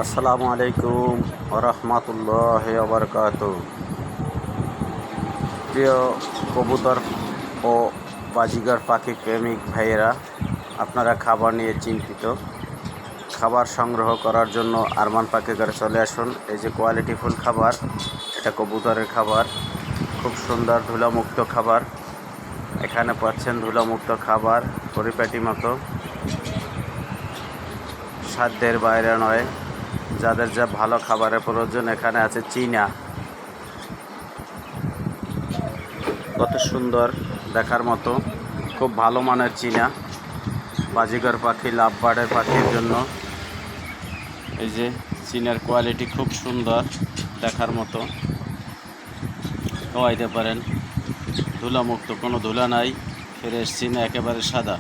আসসালামু আলাইকুম ওরহমতুল্লাহি ওয়াবারাকাতুহু। প্রিয় কবুতর ও বাজিগার পাখি প্রেমিক ভাইয়েরা, আপনারা খাবার নিয়ে চিন্তিত, খাবার সংগ্রহ করার জন্য আরমান পাখি ঘরে চলে আসুন। এই যে কোয়ালিটিফুল খাবার, এটা কবুতরের খাবার, খুব সুন্দর ধুলামুক্ত খাবার। এখানে পাচ্ছেন ধুলামুক্ত খাবার, পরিপাটি মতো, সাধ্যের বাইরে নয়। যাদের যা ভালো খাবারের প্রয়োজন, এখানে আছে চীনা, কত সুন্দর দেখার মতো, খুব ভালো মানের চীনা বাজিগর পাখি, লাভবার্ডের পাখির জন্য। এই যে চীনার কোয়ালিটি খুব সুন্দর দেখার মতো, খাওয়াইতে পারেন। ধুলামুক্ত, কোনো ধুলা নাই, ফ্রেশ চীনা, একেবারে সাদা।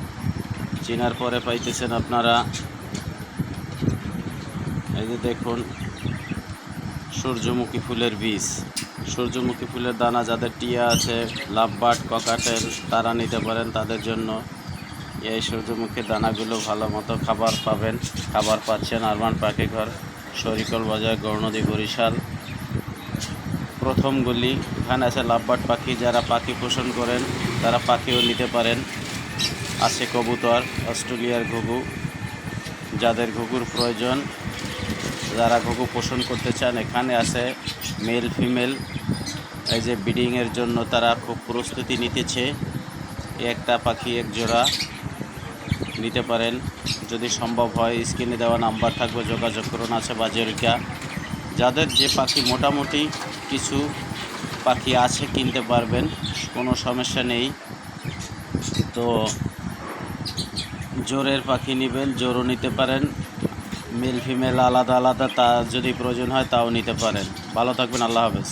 চীনার পরে পাইতেছেন আপনারা, এই যে দেখুন, সূর্যমুখী ফুলের বীজ, সূর্যমুখী ফুলের দানা। যাদের টিয়া আছে, লাভবার্ড, ককাটেল, তারা নিতে পারেন। তাদের জন্য এই সূর্যমুখী দানাগুলো ভালো মতো খাবার পাবেন। খাবার পাচ্ছেন আরমান পাখি ঘর, শরিকল বাজার, গৌরনদী, বরিশাল। প্রথম গলি, এখানে আছে লাভবার্ড পাখি। যারা পাখি পোষণ করেন তারা পাখিও নিতে পারেন। আছে কবুতর, অস্ট্রেলিয়ার ঘুঘু, যাদের ঘুঘুর প্রয়োজন, যারা ঘুঘু পোষণ করতে চান, এখানে আছে মেল ফিমেল। এই যে ব্রিডিংয়ের জন্য তারা খুব প্রস্তুতি নিতেছে। একটা পাখি এক জোড়া নিতে পারেন যদি সম্ভব হয়। স্ক্রিনে দেওয়া নাম্বার থাকবে, যোগাযোগ করুন। আছে বাজারিকা। যাদের যে পাখি মোটামুটি কিছু পাখি আছে, কিনতে পারবেন, কোনো সমস্যা নেই। তো জোরের পাখি নেবেন, জোরও নিতে পারেন। মেল ফিমেল আলাদা আলাদা, তা যদি প্রয়োজন হয় তাও নিতে পারেন। ভালো থাকবেন, আল্লাহ হাফেজ।